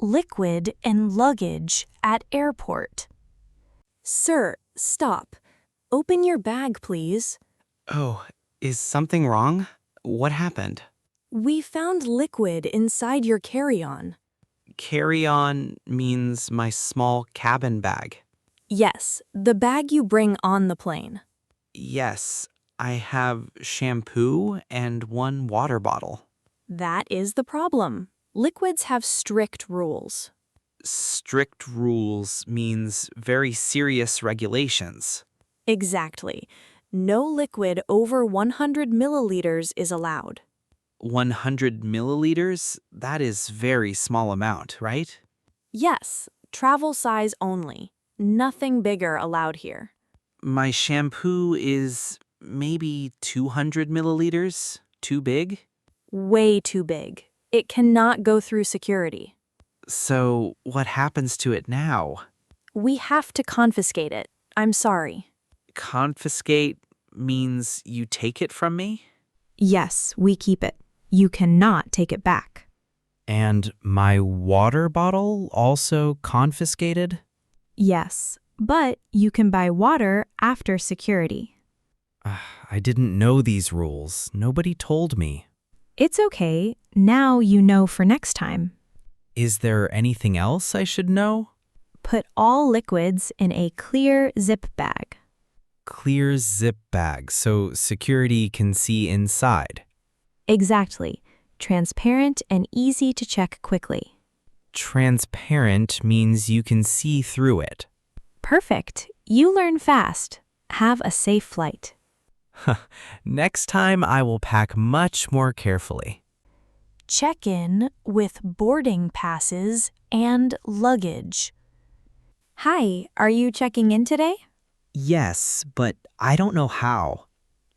liquid and luggage at airport. Sir, stop. Open your bag, please. Oh, is something wrong? What happened? We found liquid inside your carry-on. Carry-on means my small cabin bag. Yes, the bag you bring on the plane. Yes, I have shampoo and one water bottle. That is the problem. Liquids have strict rules. Strict rules means very serious regulations. Exactly. No liquid over 100 milliliters is allowed. 100 milliliters? That is very small amount, right? Yes, travel size only. Nothing bigger allowed here. My shampoo is maybe 200 milliliters. Too big? Way too big. It cannot go through security. So what happens to it now? We have to confiscate it. I'm sorry. Confiscate means you take it from me? Yes, we keep it. You cannot take it back. And my water bottle also confiscated? Yes, but you can buy water after security. I didn't know these rules. Nobody told me. It's okay. Now you know for next time. Is there anything else I should know? Put all liquids in a clear zip bag. Clear zip bag so security can see inside. Exactly. Transparent and easy to check quickly. Transparent means you can see through it. Perfect. You learn fast. Have a safe flight. Next time I will pack much more carefully. Check in with boarding passes and luggage. Hi, are you checking in today? Yes, but I don't know how.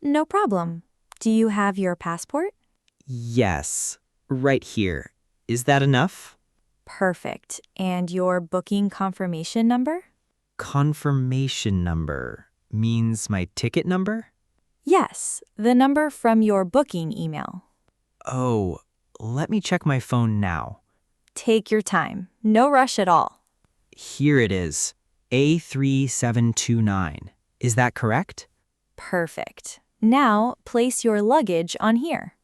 No problem. Do you have your passport? Yes, right here. Is that enough? Perfect. And your booking confirmation number? Confirmation number means my ticket number? Yes, the number from your booking email. Oh, let me check my phone now. Take your time. No rush at all. Here it is. A3729. Is that correct? Perfect. Now place your luggage on here.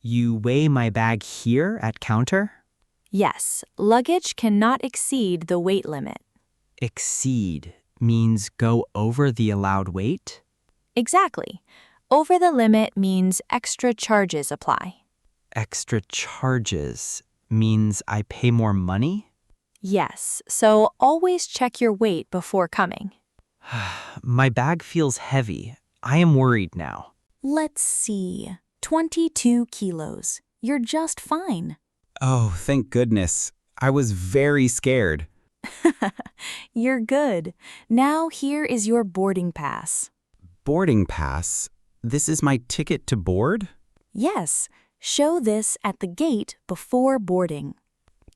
You weigh my bag here at counter? Yes, luggage cannot exceed the weight limit. Exceed means go over the allowed weight? Exactly. Over the limit means extra charges apply. Extra charges means I pay more money? Yes, so always check your weight before coming. My bag feels heavy. I am worried now. Let's see. 22 kilos. You're just fine. Oh, thank goodness. I was very scared. You're good. Now here is your boarding pass. Boarding pass? This is my ticket to board? Yes, show this at the gate before boarding.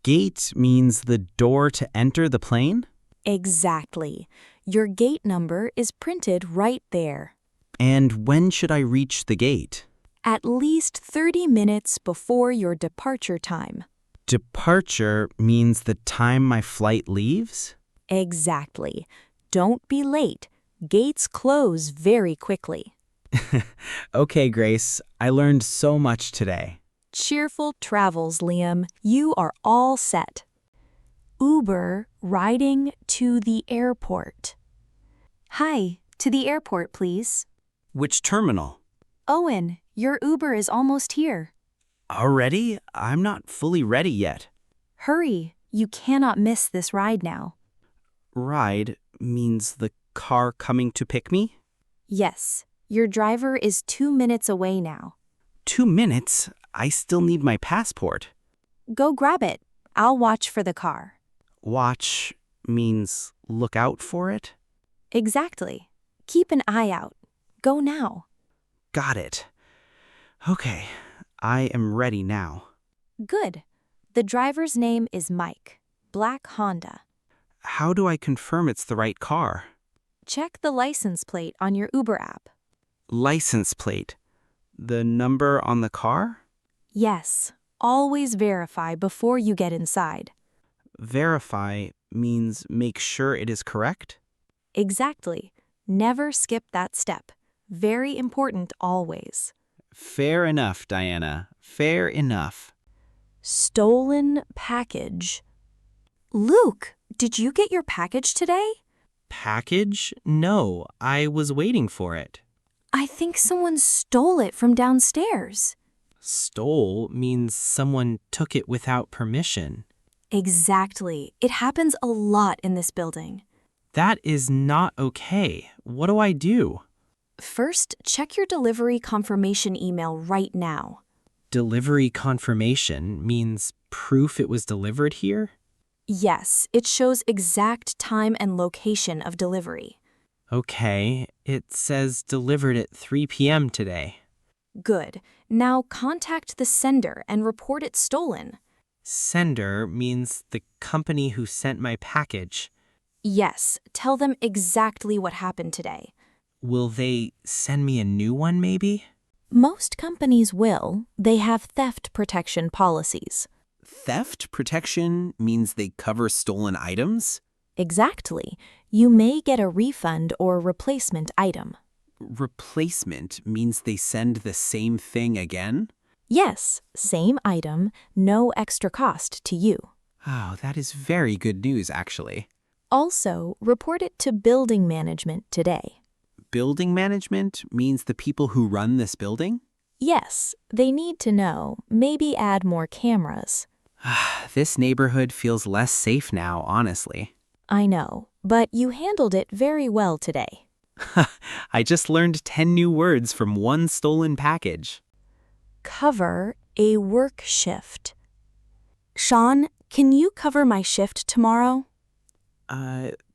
Gate means the door to enter the plane? Exactly. Your gate number is printed right there. And when should I reach the gate? At least 30 minutes before your departure time. Departure means the time my flight leaves? Exactly. Don't be late. Gates close very quickly. Okay, Grace. I learned so much today. Cheerful travels, Liam. You are all set. Uber riding to the airport. Hi, to the airport, please. Which terminal? Owen, your Uber is almost here. Already? I'm not fully ready yet. Hurry, you cannot miss this ride now. Ride means the car coming to pick me? Yes, your driver is 2 minutes away now. 2 minutes? I still need my passport. Go grab it. I'll watch for the car. Watch means look out for it? Exactly. Keep an eye out. Go now. Got it. Okay, I am ready now. Good. The driver's name is Mike. Black Honda. How do I confirm it's the right car? Check the license plate on your Uber app. License plate. The number on the car? Yes. Always verify before you get inside. verify means make sure it is correct? Exactly. Never skip that step. Very important always. Fair enough, Diana. Fair enough. Stolen package. Luke, did you get your package today? Package? No, I was waiting for it. I think someone stole it from downstairs. Stole means someone took it without permission. Exactly. It happens a lot in this building. That is not okay. What do I do? First, check your delivery confirmation email right now. Delivery confirmation means proof it was delivered here? Yes, it shows exact time and location of delivery. Okay, it says delivered at 3 p.m. today. Good. Now contact the sender and report it stolen. Sender means the company who sent my package. Yes, tell them exactly what happened today. Will they send me a new one maybe? Most companies will. They have theft protection policies. Theft protection means they cover stolen items? Exactly. You may get a refund or replacement item. Replacement means they send the same thing again? Yes, same item, no extra cost to you. Oh, that is very good news, actually. Also, report it to building management today. Building management means the people who run this building? Yes, they need to know. Maybe add more cameras. This neighborhood feels less safe now, honestly. I know, but you handled it very well today. I just learned 10 new words from one stolen package. Cover a work shift. Sean, can you cover my shift tomorrow?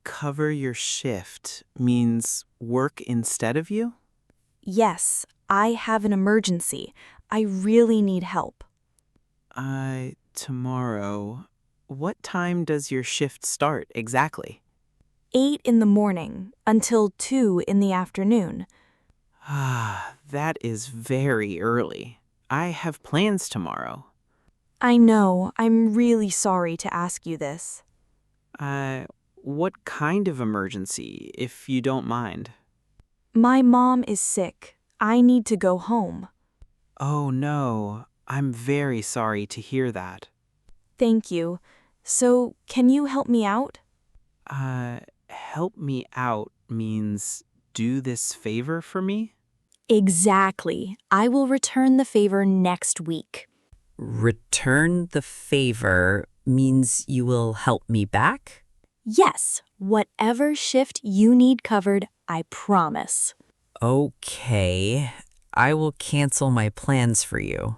Cover your shift means work instead of you? Yes, I have an emergency. I really need help. Tomorrow. What time does your shift start exactly? 8 in the morning until 2 in the afternoon. That is very early. I have plans tomorrow. I know, I'm really sorry to ask you this. What kind of emergency, if you don't mind? My mom is sick. I need to go home. Oh no, I'm very sorry to hear that. Thank you. So, can you help me out? Help me out means do this favor for me? Exactly. I will return the favor next week. Return the favor means you will help me back? Yes, whatever shift you need covered, I promise. Okay, I will cancel my plans for you.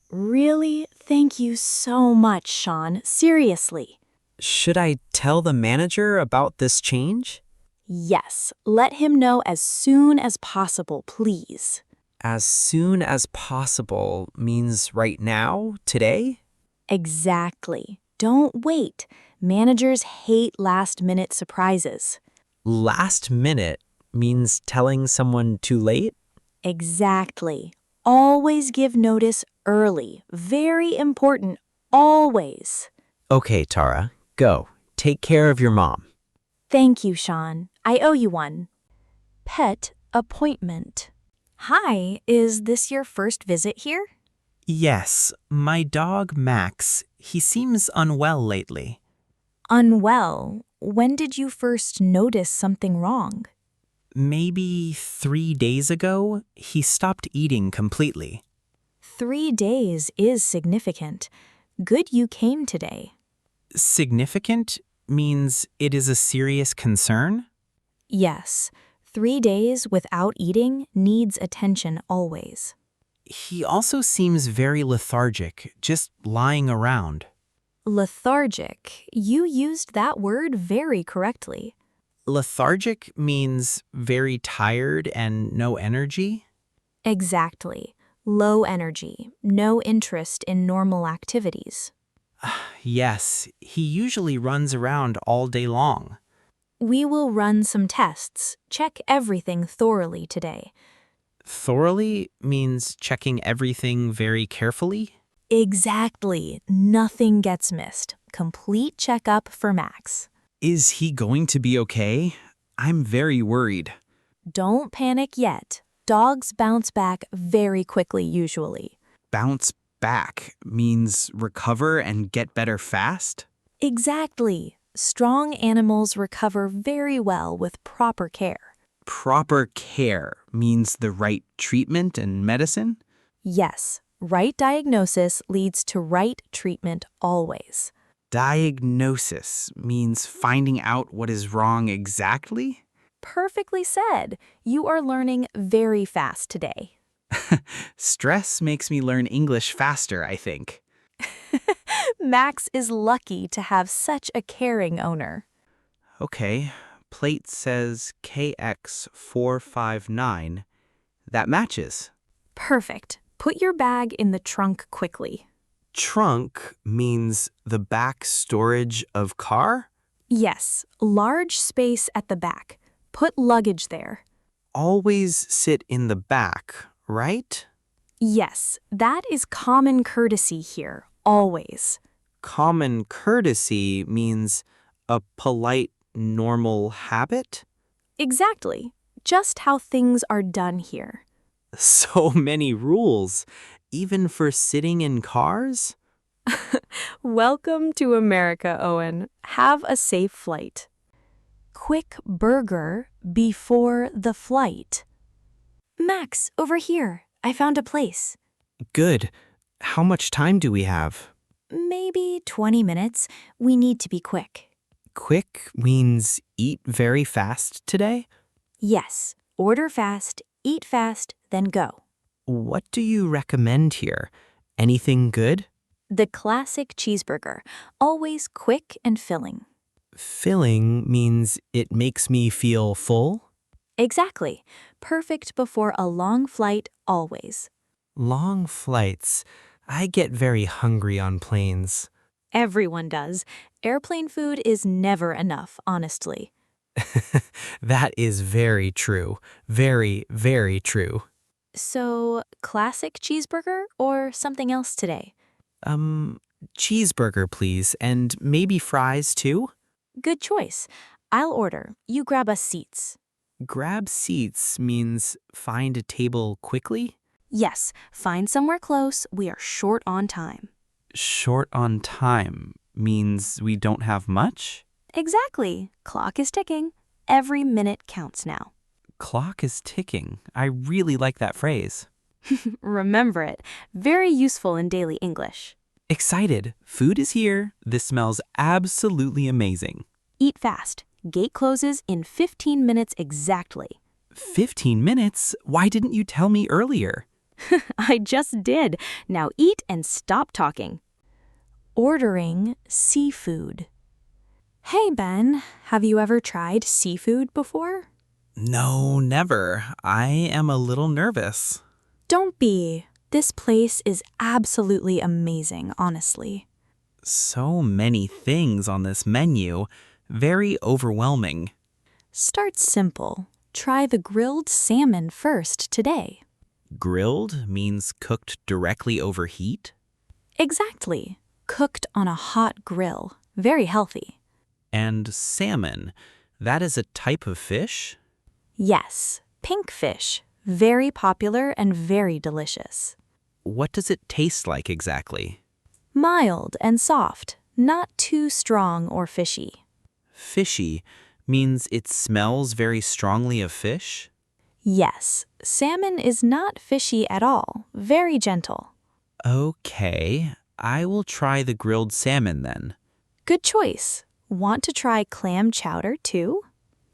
Really? Thank you so much, Sean. Seriously. Should I tell the manager about this change? Yes, let him know as soon as possible, please. As soon as possible means right now, today? Exactly. Don't wait. Managers hate last-minute surprises. Last minute means telling someone too late? Exactly. Always give notice early. Very important. Always. Okay, Tara, go. Take care of your mom. Thank you, Sean. I owe you one. Pet appointment. Hi, is this your first visit here? Yes, my dog Max. He seems unwell lately. Unwell. When did you first notice something wrong? Maybe 3 days ago, he stopped eating completely. 3 days is significant. Good you came today. Significant means it is a serious concern? Yes, 3 days without eating needs attention always. He also seems very lethargic, just lying around. Lethargic. You used that word very correctly. Lethargic means very tired and no energy? Exactly. Low energy, no interest in normal activities. Yes, he usually runs around all day long. We will run some tests. Check everything thoroughly today. Thoroughly means checking everything very carefully? Exactly. Nothing gets missed. complete checkup for Max. Is he going to be okay? I'm very worried. Don't panic yet. Dogs bounce back very quickly usually. Bounce back means recover and get better fast? Exactly. Strong animals recover very well with proper care. Proper care means the right treatment and medicine? Yes, right diagnosis leads to right treatment always. Diagnosis means finding out what is wrong exactly? Perfectly said. You are learning very fast today. Stress makes me learn English faster, I think. Max is lucky to have such a caring owner. Okay, plate says KX459. That matches. Perfect. Put your bag in the trunk quickly. Trunk means the back storage of car? Yes, large space at the back. Put luggage there. Always sit in the back, right? Yes, that is common courtesy here, always. Common courtesy means a polite, normal habit? Exactly. Just how things are done here. So many rules, even for sitting in cars? Welcome to America, Owen. Have a safe flight. Quick burger before the flight. Max, over here. I found a place. Good. How much time do we have? Maybe 20 minutes. We need to be quick. Quick means eat very fast today? Yes, order fast, eat fast, then go. What do you recommend here? Anything good? The classic cheeseburger, always quick and filling. Filling means it makes me feel full? Exactly. Perfect before a long flight, always. Long flights. I get very hungry on planes. Everyone does. Airplane food is never enough, honestly. That is very true. Very, very true. So, classic cheeseburger or something else today? Cheeseburger, please, and maybe fries too? Good choice. I'll order. You grab us seats. Grab seats means find a table quickly? Yes, find somewhere close. We are short on time. Short on time means we don't have much? Exactly. Clock is ticking. Every minute counts now. Clock is ticking. I really like that phrase. Remember it. Very useful in daily English. Excited. Food is here. This smells absolutely amazing. Eat fast. Gate closes in 15 minutes exactly. 15 minutes? Why didn't you tell me earlier? I just did. Now eat and stop talking. Ordering seafood. Hey, Ben, have you ever tried seafood before? No, never. I am a little nervous. Don't be. This place is absolutely amazing, honestly. So many things on this menu. Very overwhelming. Start simple. Try the grilled salmon first today. Grilled means cooked directly over heat? Exactly. Cooked on a hot grill. Very healthy. And salmon, that is a type of fish? Yes, pink fish. Very popular and very delicious. What does it taste like exactly? Mild and soft, not too strong or fishy. Fishy means it smells very strongly of fish? Yes, salmon is not fishy at all. Very gentle. Okay, I will try the grilled salmon then. Good choice. Want to try clam chowder too?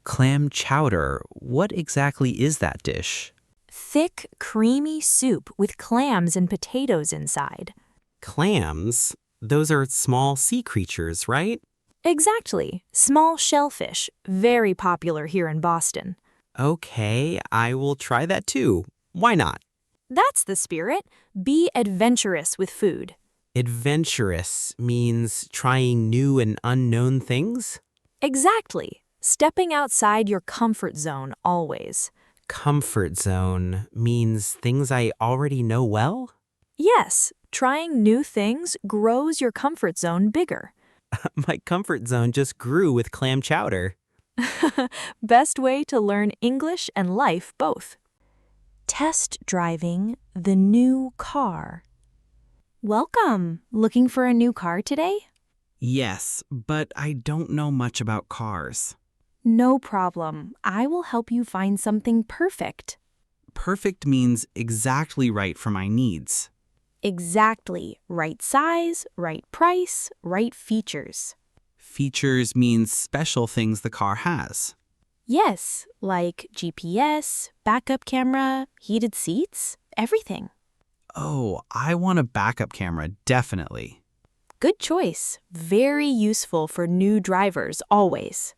Clam chowder, what exactly is that dish? Thick, creamy soup with clams and potatoes inside. Clams? Those are small sea creatures, right? Exactly. Small shellfish. Very popular here in Boston. Okay, I will try that too. Why not? That's the spirit. Be adventurous with food. Adventurous means trying new and unknown things? Exactly. Stepping outside your comfort zone always. Comfort zone means things I already know well? Yes, trying new things grows your comfort zone bigger. My comfort zone just grew with clam chowder. Best way to learn English and life both. Test driving the new car. Welcome. Looking for a new car today? Yes, but I don't know much about cars. No problem. I will help you find something perfect. Perfect means exactly right for my needs. Exactly. Right size, right price, right features. Features means special things the car has. Yes, like GPS, backup camera, heated seats, everything. Oh, I want a backup camera, definitely. Good choice. Very useful for new drivers, always.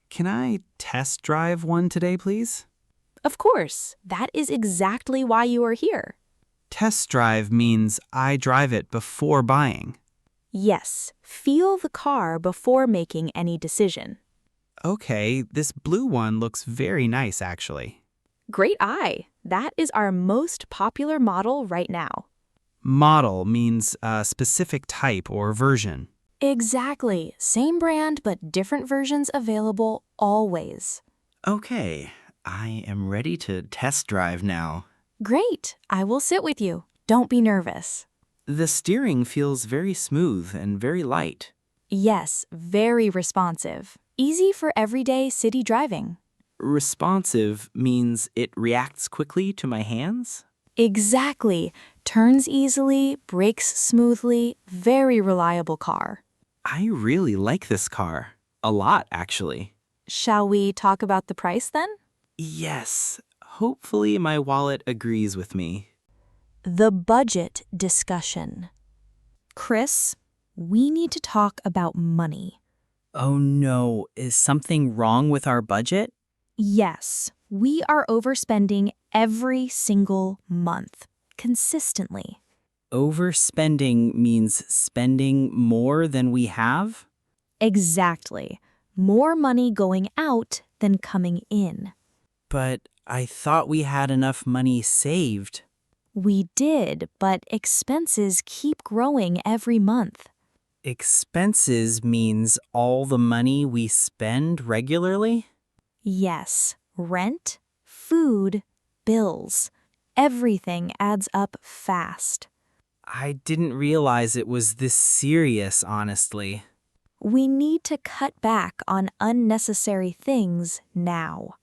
Can I test drive one today, please? Of course, that is exactly why you are here. Test drive means I drive it before buying. Yes, feel the car before making any decision. Okay, this blue one looks very nice, actually. Great eye. That is our most popular model right now. Model means a specific type or version. Exactly. Same brand, but different versions available always. Okay, I am ready to test drive now. Great. I will sit with you. Don't be nervous. The steering feels very smooth and very light. Yes, very responsive. Easy for everyday city driving. Responsive means it reacts quickly to my hands? Exactly. Turns easily, brakes smoothly, very reliable car. I really like this car. A lot, actually. Shall we talk about the price then? Yes, hopefully my wallet agrees with me. The budget discussion. Chris, we need to talk about money. Oh no, is something wrong with our budget? Yes, we are overspending every single month, consistently. Overspending means spending more than we have? Exactly. More money going out than coming in. But I thought we had enough money saved. We did, but expenses keep growing every month. Expenses means all the money we spend regularly? Yes, rent, food, bills. Everything adds up fast. I didn't realize it was this serious, honestly. We need to cut back on unnecessary things now.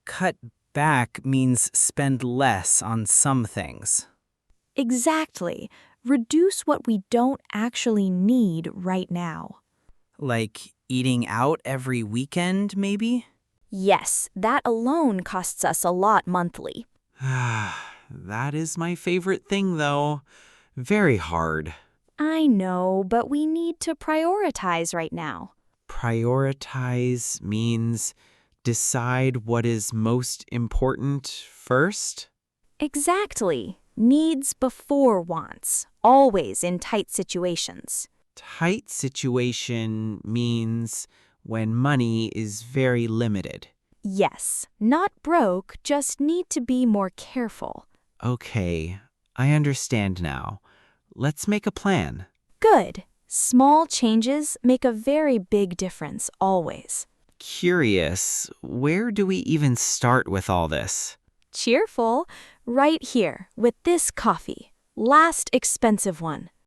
Cut back means spend less on some things. Exactly. Reduce what we don't actually need right now. Like eating out every weekend, maybe? Yes, that alone costs us a lot monthly. That is my favorite thing, though. Very hard. I know, but we need to prioritize right now. Prioritize means decide what is most important first? Exactly. Needs before wants, always in tight situations. Tight situation means when money is very limited. Yes, not broke, just need to be more careful. Okay, I understand now. Let's make a plan. Good. Small changes make a very big difference always. Curious, where do we even start with all this? Cheerful, right here with this coffee. Last expensive one.